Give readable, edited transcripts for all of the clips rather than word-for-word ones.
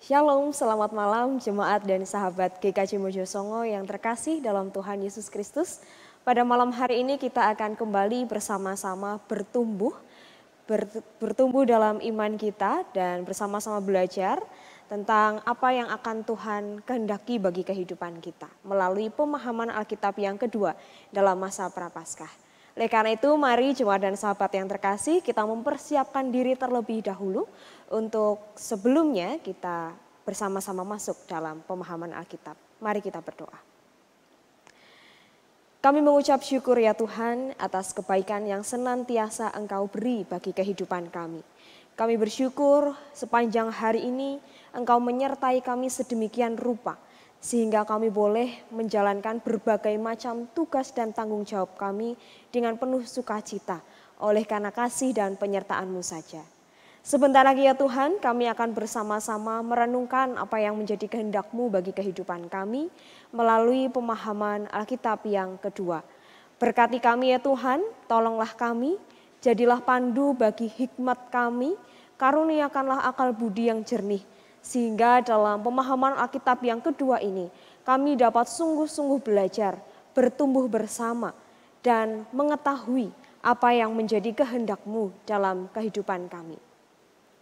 Shalom, selamat malam jemaat dan sahabat GKJ Mojosongo yang terkasih dalam Tuhan Yesus Kristus. Pada malam hari ini kita akan kembali bersama-sama bertumbuh dalam iman kita dan bersama-sama belajar tentang apa yang akan Tuhan kehendaki bagi kehidupan kita melalui pemahaman Alkitab yang kedua dalam masa Prapaskah. Oleh karena itu, mari jemaat dan sahabat yang terkasih, kita mempersiapkan diri terlebih dahulu untuk sebelumnya kita bersama-sama masuk dalam pemahaman Alkitab. Mari kita berdoa. Kami mengucap syukur ya Tuhan atas kebaikan yang senantiasa Engkau beri bagi kehidupan kami. Kami bersyukur sepanjang hari ini Engkau menyertai kami sedemikian rupa, sehingga kami boleh menjalankan berbagai macam tugas dan tanggung jawab kami dengan penuh sukacita oleh karena kasih dan penyertaan-Mu saja. Sebentar lagi ya Tuhan, kami akan bersama-sama merenungkan apa yang menjadi kehendak-Mu bagi kehidupan kami melalui pemahaman Alkitab yang kedua. Berkati kami ya Tuhan, tolonglah kami, jadilah pandu bagi hikmat kami, karuniakanlah akal budi yang jernih, sehingga dalam pemahaman Alkitab yang kedua ini kami dapat sungguh-sungguh belajar, bertumbuh bersama dan mengetahui apa yang menjadi kehendak-Mu dalam kehidupan kami.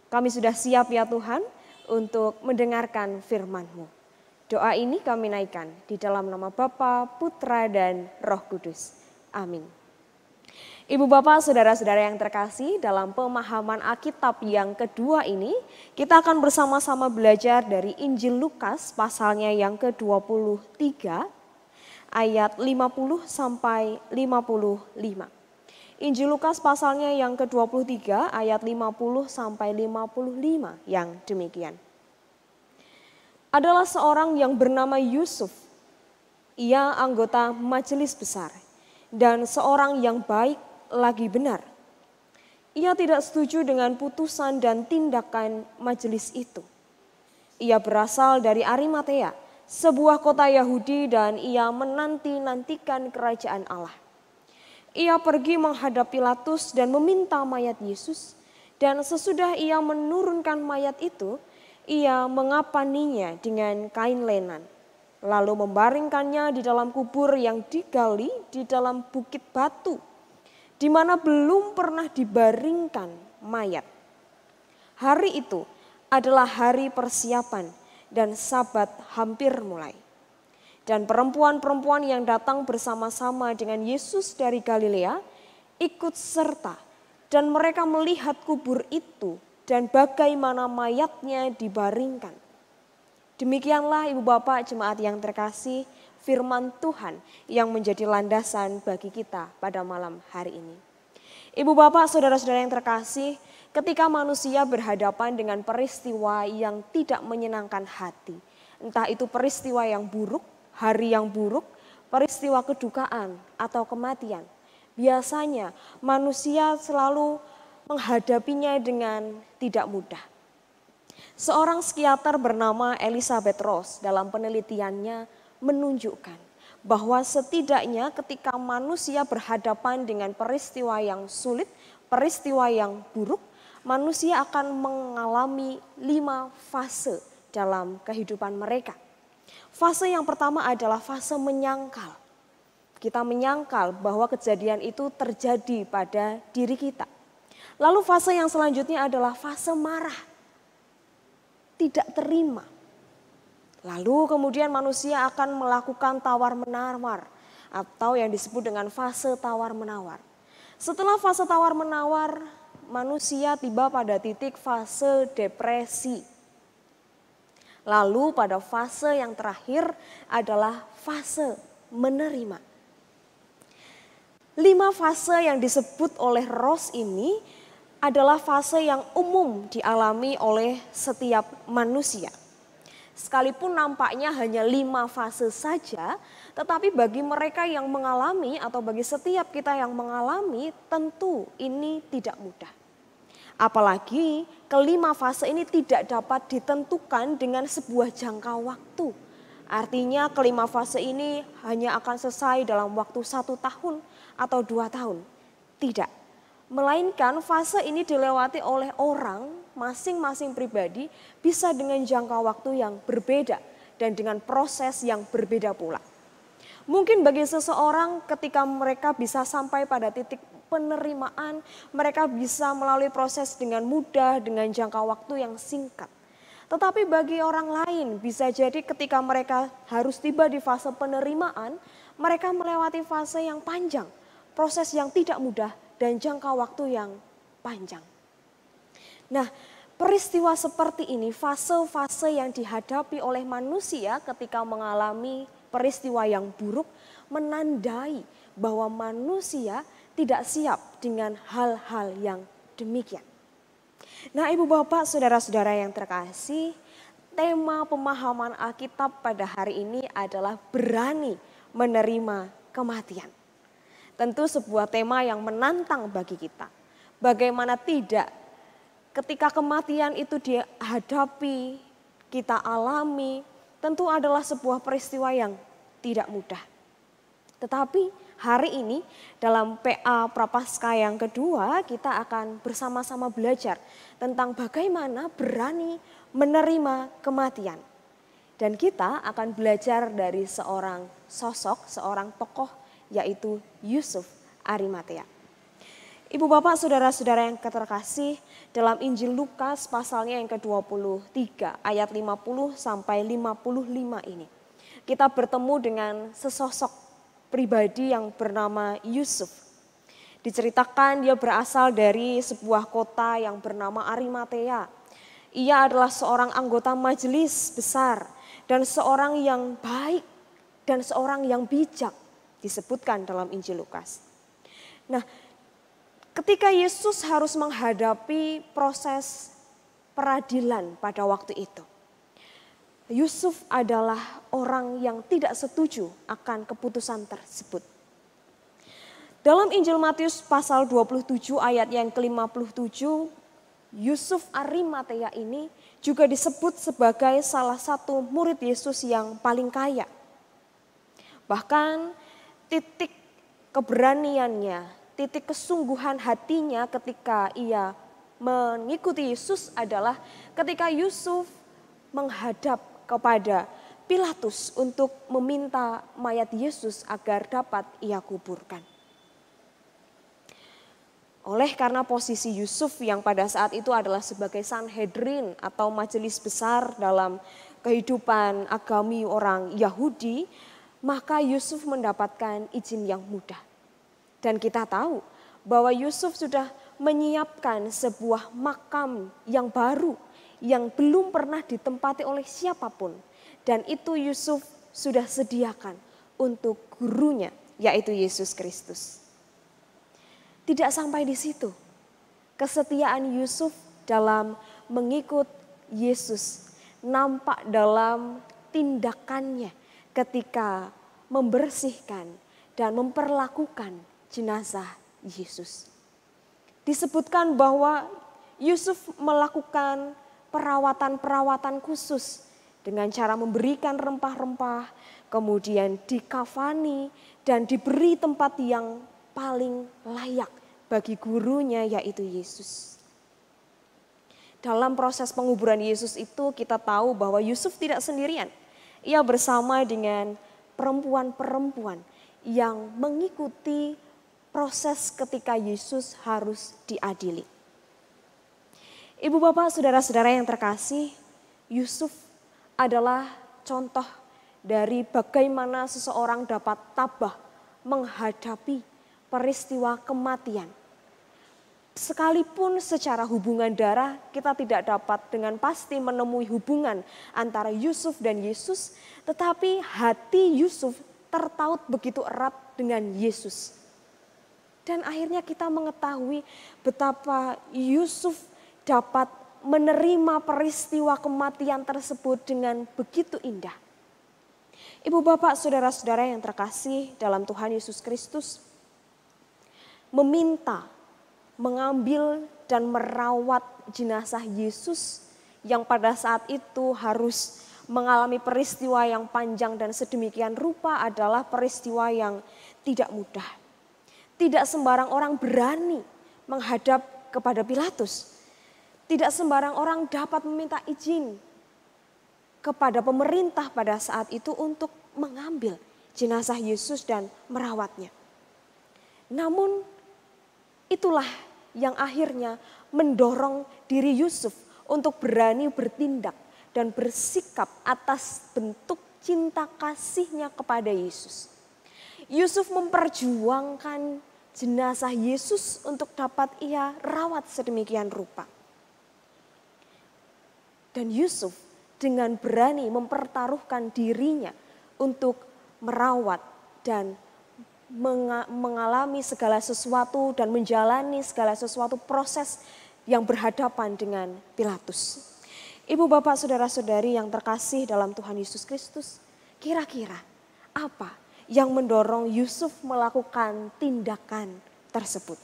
Kami sudah siap ya Tuhan untuk mendengarkan firman-Mu. Doa ini kami naikkan di dalam nama Bapa, Putra dan Roh Kudus. Amin. Ibu bapak, saudara-saudara yang terkasih, dalam pemahaman Alkitab yang kedua ini, kita akan bersama-sama belajar dari Injil Lukas pasalnya yang ke-23 ayat 50 sampai 55. Injil Lukas pasalnya yang ke-23 ayat 50 sampai 55 yang demikian. Adalah seorang yang bernama Yusuf. Ia anggota majelis besar dan seorang yang baik lagi benar. Ia tidak setuju dengan putusan dan tindakan majelis itu. Ia berasal dari Arimatea, sebuah kota Yahudi, dan ia menanti-nantikan kerajaan Allah. Ia pergi menghadap Pilatus dan meminta mayat Yesus, dan sesudah ia menurunkan mayat itu, ia mengapaninya dengan kain lenan, lalu membaringkannya di dalam kubur yang digali di dalam bukit batu, di mana belum pernah dibaringkan mayat. Hari itu adalah hari persiapan dan Sabat hampir mulai. Dan perempuan-perempuan yang datang bersama-sama dengan Yesus dari Galilea ikut serta, dan mereka melihat kubur itu dan bagaimana mayatnya dibaringkan. Demikianlah ibu bapak jemaat yang terkasih, firman Tuhan yang menjadi landasan bagi kita pada malam hari ini. Ibu bapak, saudara-saudara yang terkasih, ketika manusia berhadapan dengan peristiwa yang tidak menyenangkan hati, entah itu peristiwa yang buruk, hari yang buruk, peristiwa kedukaan atau kematian, biasanya manusia selalu menghadapinya dengan tidak mudah. Seorang psikiater bernama Elizabeth Ross dalam penelitiannya menunjukkan bahwa setidaknya ketika manusia berhadapan dengan peristiwa yang sulit, peristiwa yang buruk, manusia akan mengalami 5 fase dalam kehidupan mereka. Fase yang pertama adalah fase menyangkal. Kita menyangkal bahwa kejadian itu terjadi pada diri kita. Lalu fase yang selanjutnya adalah fase marah, tidak terima. Lalu kemudian manusia akan melakukan tawar-menawar atau yang disebut dengan fase tawar-menawar. Setelah fase tawar-menawar, manusia tiba pada titik fase depresi. Lalu pada fase yang terakhir adalah fase menerima. 5 fase yang disebut oleh Ross ini adalah fase yang umum dialami oleh setiap manusia. Sekalipun nampaknya hanya 5 fase saja, tetapi bagi mereka yang mengalami atau bagi setiap kita yang mengalami, tentu ini tidak mudah. Apalagi kelima fase ini tidak dapat ditentukan dengan sebuah jangka waktu. Artinya kelima fase ini hanya akan selesai dalam waktu 1 tahun atau 2 tahun. Tidak. Melainkan fase ini dilewati oleh orang masing-masing pribadi bisa dengan jangka waktu yang berbeda dan dengan proses yang berbeda pula. Mungkin bagi seseorang ketika mereka bisa sampai pada titik penerimaan, mereka bisa melalui proses dengan mudah, dengan jangka waktu yang singkat. Tetapi bagi orang lain bisa jadi ketika mereka harus tiba di fase penerimaan, mereka melewati fase yang panjang, proses yang tidak mudah dan jangka waktu yang panjang. Nah, peristiwa seperti ini, fase-fase yang dihadapi oleh manusia ketika mengalami peristiwa yang buruk, menandai bahwa manusia tidak siap dengan hal-hal yang demikian. Nah, Ibu Bapak, saudara-saudara yang terkasih, tema pemahaman Alkitab pada hari ini adalah berani menerima kematian. Tentu sebuah tema yang menantang bagi kita. Bagaimana tidak ketika kematian itu dihadapi, kita alami, tentu adalah sebuah peristiwa yang tidak mudah. Tetapi hari ini dalam PA Prapaskah yang kedua kita akan bersama-sama belajar tentang bagaimana berani menerima kematian. Dan kita akan belajar dari seorang sosok, seorang tokoh yaitu Yusuf Arimatea. Ibu bapak saudara-saudara yang terkasih, dalam Injil Lukas pasalnya yang ke-23 ayat 50 sampai 55 ini. Kita bertemu dengan sesosok pribadi yang bernama Yusuf. Diceritakan dia berasal dari sebuah kota yang bernama Arimatea. Ia adalah seorang anggota majelis besar dan seorang yang baik dan seorang yang bijak, disebutkan dalam Injil Lukas. Nah, ketika Yesus harus menghadapi proses peradilan pada waktu itu, Yusuf adalah orang yang tidak setuju akan keputusan tersebut. Dalam Injil Matius pasal 27 ayat yang ke-57, Yusuf Arimatea ini juga disebut sebagai salah satu murid Yesus yang paling kaya. Bahkan titik keberaniannya, titik kesungguhan hatinya ketika ia mengikuti Yesus adalah ketika Yusuf menghadap kepada Pilatus untuk meminta mayat Yesus agar dapat ia kuburkan. Oleh karena posisi Yusuf yang pada saat itu adalah sebagai Sanhedrin atau majelis besar dalam kehidupan agami orang Yahudi, maka Yusuf mendapatkan izin yang mudah. Dan kita tahu bahwa Yusuf sudah menyiapkan sebuah makam yang baru yang belum pernah ditempati oleh siapapun. Dan itu Yusuf sudah sediakan untuk gurunya, yaitu Yesus Kristus. Tidak sampai di situ. Kesetiaan Yusuf dalam mengikut Yesus nampak dalam tindakannya ketika membersihkan dan memperlakukan jenazah Yesus. Disebutkan bahwa Yusuf melakukan perawatan-perawatan khusus dengan cara memberikan rempah-rempah, kemudian dikafani dan diberi tempat yang paling layak bagi gurunya yaitu Yesus. Dalam proses penguburan Yesus itu kita tahu bahwa Yusuf tidak sendirian. Ia bersama dengan perempuan-perempuan yang mengikuti proses ketika Yesus harus diadili. Ibu bapak saudara-saudara yang terkasih, Yusuf adalah contoh dari bagaimana seseorang dapat tabah menghadapi peristiwa kematian. Sekalipun secara hubungan darah kita tidak dapat dengan pasti menemui hubungan antara Yusuf dan Yesus, tetapi hati Yusuf tertaut begitu erat dengan Yesus. Dan akhirnya kita mengetahui betapa Yusuf dapat menerima peristiwa kematian tersebut dengan begitu indah. Ibu bapak saudara-saudara yang terkasih dalam Tuhan Yesus Kristus, meminta, mengambil dan merawat jenazah Yesus yang pada saat itu harus mengalami peristiwa yang panjang dan sedemikian rupa adalah peristiwa yang tidak mudah. Tidak sembarang orang berani menghadap kepada Pilatus. Tidak sembarang orang dapat meminta izin kepada pemerintah pada saat itu untuk mengambil jenazah Yesus dan merawatnya. Namun itulah yang akhirnya mendorong diri Yusuf untuk berani bertindak dan bersikap atas bentuk cinta kasihnya kepada Yesus. Yusuf memperjuangkan jenazah Yesus untuk dapat ia rawat sedemikian rupa. Dan Yusuf dengan berani mempertaruhkan dirinya untuk merawat dan mengalami segala sesuatu dan menjalani segala sesuatu proses yang berhadapan dengan Pilatus. Ibu, bapak, saudara-saudari yang terkasih dalam Tuhan Yesus Kristus, kira-kira apa yang mendorong Yusuf melakukan tindakan tersebut?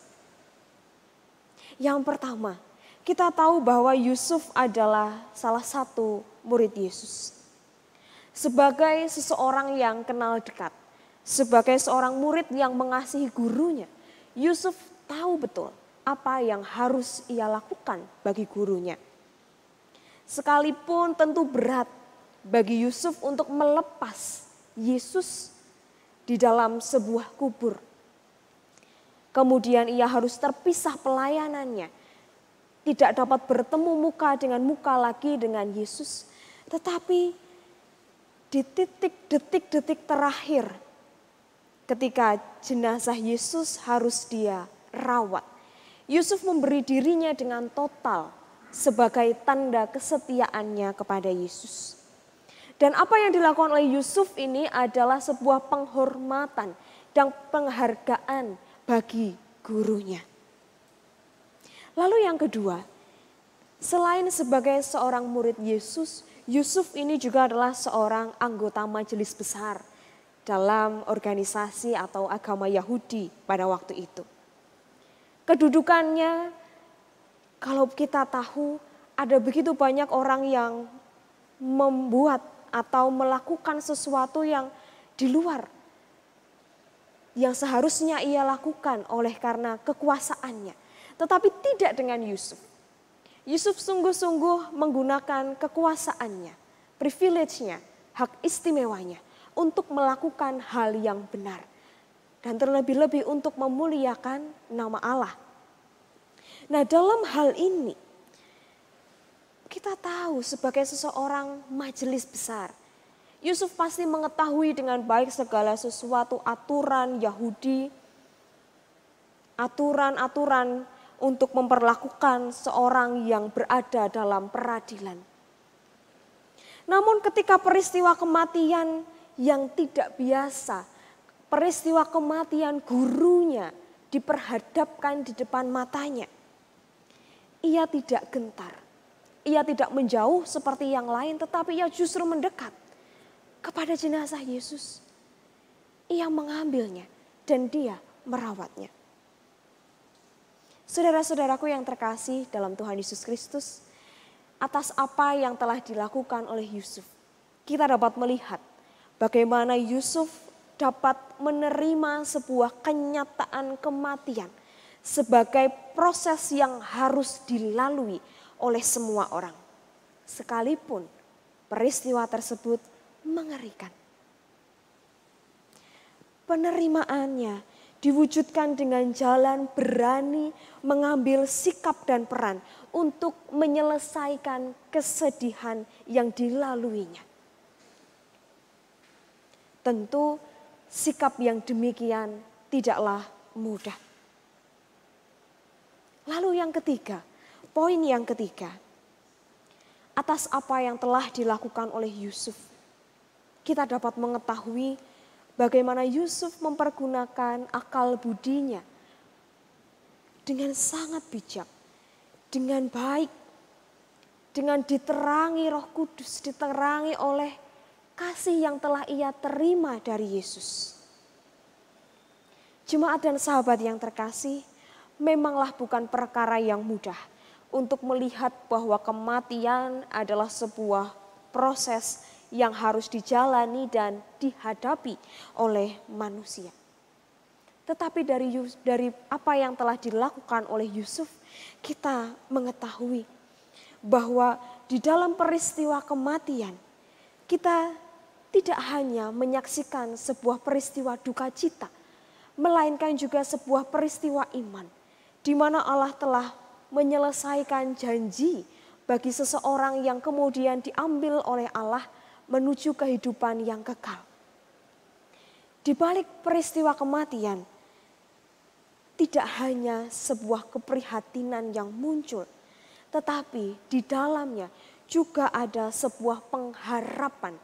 Yang pertama, kita tahu bahwa Yusuf adalah salah satu murid Yesus. Sebagai seseorang yang kenal dekat, sebagai seorang murid yang mengasihi gurunya, Yusuf tahu betul apa yang harus ia lakukan bagi gurunya. Sekalipun tentu berat bagi Yusuf untuk melepas Yesus di dalam sebuah kubur. Kemudian ia harus terpisah pelayanannya, tidak dapat bertemu muka dengan muka lagi dengan Yesus. Tetapi di detik-detik terakhir ketika jenazah Yesus harus dia rawat, Yusuf memberi dirinya dengan total sebagai tanda kesetiaannya kepada Yesus. Dan apa yang dilakukan oleh Yusuf ini adalah sebuah penghormatan dan penghargaan bagi gurunya. Lalu yang kedua, selain sebagai seorang murid Yesus, Yusuf ini juga adalah seorang anggota majelis besar dalam organisasi atau agama Yahudi pada waktu itu. Kedudukannya, kalau kita tahu, ada begitu banyak orang yang membuat atau melakukan sesuatu yang di luar yang seharusnya ia lakukan oleh karena kekuasaannya. Tetapi tidak dengan Yusuf. Yusuf sungguh-sungguh menggunakan kekuasaannya, privilege-nya, hak istimewanya untuk melakukan hal yang benar. Dan terlebih-lebih untuk memuliakan nama Allah. Nah, dalam hal ini kita tahu sebagai seseorang majelis besar, Yusuf pasti mengetahui dengan baik segala sesuatu aturan Yahudi, aturan-aturan untuk memperlakukan seorang yang berada dalam peradilan. Namun ketika peristiwa kematian yang tidak biasa, peristiwa kematian gurunya diperhadapkan di depan matanya, ia tidak gentar, ia tidak menjauh seperti yang lain, tetapi ia justru mendekat kepada jenazah Yesus. Ia mengambilnya dan dia merawatnya. Saudara-saudaraku yang terkasih dalam Tuhan Yesus Kristus, atas apa yang telah dilakukan oleh Yusuf, kita dapat melihat bagaimana Yusuf dapat menerima sebuah kenyataan kematian sebagai proses yang harus dilalui oleh semua orang. Sekalipun peristiwa tersebut mengerikan. Penerimaannya diwujudkan dengan jalan berani mengambil sikap dan peran untuk menyelesaikan kesedihan yang dilaluinya. Tentu sikap yang demikian tidaklah mudah. Lalu yang ketiga, poin yang ketiga, atas apa yang telah dilakukan oleh Yusuf, kita dapat mengetahui bagaimana Yusuf mempergunakan akal budinya dengan sangat bijak, dengan baik, dengan diterangi Roh Kudus, diterangi oleh kasih yang telah ia terima dari Yesus. Jemaat dan sahabat yang terkasih, memanglah bukan perkara yang mudah untuk melihat bahwa kematian adalah sebuah proses yang harus dijalani dan dihadapi oleh manusia. Tetapi dari apa yang telah dilakukan oleh Yusuf, kita mengetahui bahwa di dalam peristiwa kematian kita tidak hanya menyaksikan sebuah peristiwa duka cita, melainkan juga sebuah peristiwa iman, di mana Allah telah menyelesaikan janji bagi seseorang yang kemudian diambil oleh Allah menuju kehidupan yang kekal. Di balik peristiwa kematian, tidak hanya sebuah keprihatinan yang muncul, tetapi di dalamnya juga ada sebuah pengharapan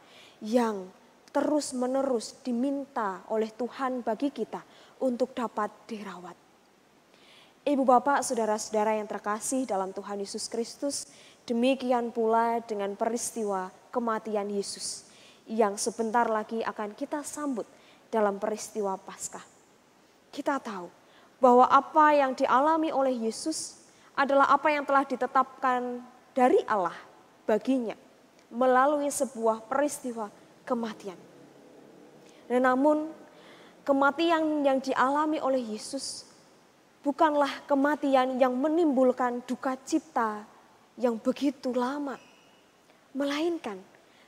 yang terus-menerus diminta oleh Tuhan bagi kita untuk dapat dirawat. Ibu bapak, saudara-saudara yang terkasih dalam Tuhan Yesus Kristus, demikian pula dengan peristiwa kematian Yesus yang sebentar lagi akan kita sambut dalam peristiwa Paskah. Kita tahu bahwa apa yang dialami oleh Yesus adalah apa yang telah ditetapkan dari Allah baginya melalui sebuah peristiwa kematian. Dan namun kematian yang dialami oleh Yesus bukanlah kematian yang menimbulkan duka cita yang begitu lama. Melainkan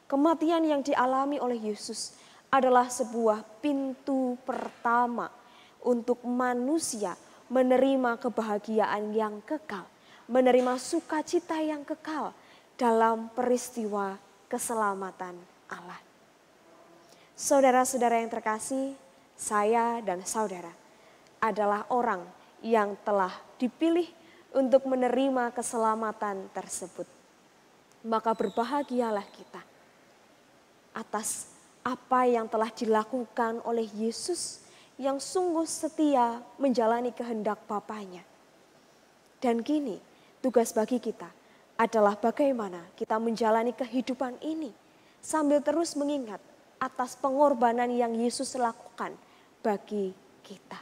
kematian yang dialami oleh Yesus adalah sebuah pintu pertama untuk manusia menerima kebahagiaan yang kekal, menerima sukacita yang kekal dalam peristiwa keselamatan Allah. Saudara-saudara yang terkasih, saya dan saudara adalah orang yang telah dipilih untuk menerima keselamatan tersebut. Maka berbahagialah kita atas apa yang telah dilakukan oleh Yesus yang sungguh setia menjalani kehendak Bapanya. Dan kini tugas bagi kita adalah bagaimana kita menjalani kehidupan ini sambil terus mengingat atas pengorbanan yang Yesus lakukan bagi kita.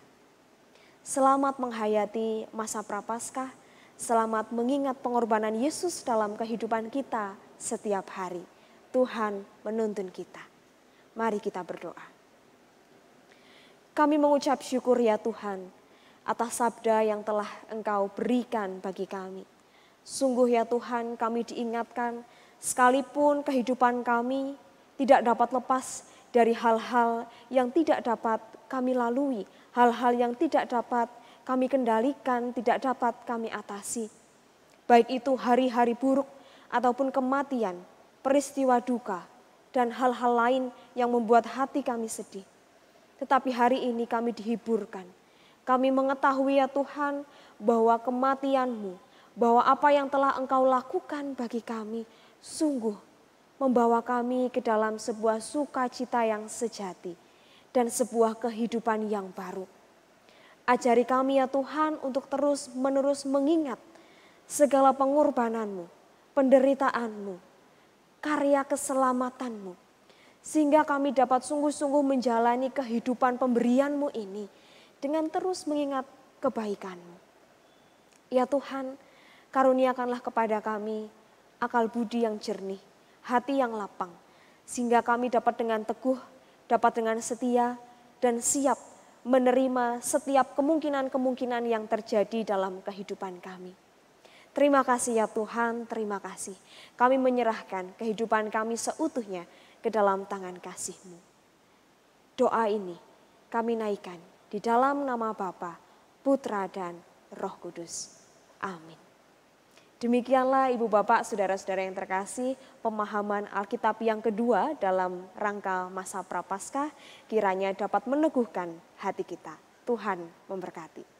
Selamat menghayati masa Prapaskah, selamat mengingat pengorbanan Yesus dalam kehidupan kita setiap hari. Tuhan menuntun kita. Mari kita berdoa. Kami mengucap syukur ya Tuhan atas sabda yang telah Engkau berikan bagi kami. Sungguh ya Tuhan, kami diingatkan sekalipun kehidupan kami tidak dapat lepas dari hal-hal yang tidak dapat kami lalui, hal-hal yang tidak dapat kami kendalikan, tidak dapat kami atasi. Baik itu hari-hari buruk ataupun kematian, peristiwa duka, dan hal-hal lain yang membuat hati kami sedih. Tetapi hari ini kami dihiburkan. Kami mengetahui ya Tuhan bahwa kematian-Mu, bahwa apa yang telah Engkau lakukan bagi kami sungguh membawa kami ke dalam sebuah sukacita yang sejati dan sebuah kehidupan yang baru. Ajari kami ya Tuhan untuk terus-menerus mengingat segala pengorbanan-Mu, penderitaan-Mu, karya keselamatan-Mu, sehingga kami dapat sungguh-sungguh menjalani kehidupan pemberian-Mu ini dengan terus mengingat kebaikan-Mu. Ya Tuhan, karuniakanlah kepada kami akal budi yang jernih, hati yang lapang, sehingga kami dapat dengan teguh, dapat dengan setia, dan siap menerima setiap kemungkinan-kemungkinan yang terjadi dalam kehidupan kami. Terima kasih ya Tuhan, terima kasih. Kami menyerahkan kehidupan kami seutuhnya ke dalam tangan kasih-Mu. Doa ini kami naikkan di dalam nama Bapa, Putra dan Roh Kudus. Amin. Demikianlah Ibu Bapak, saudara-saudara yang terkasih, pemahaman Alkitab yang kedua dalam rangka masa Prapaskah kiranya dapat meneguhkan hati kita. Tuhan memberkati.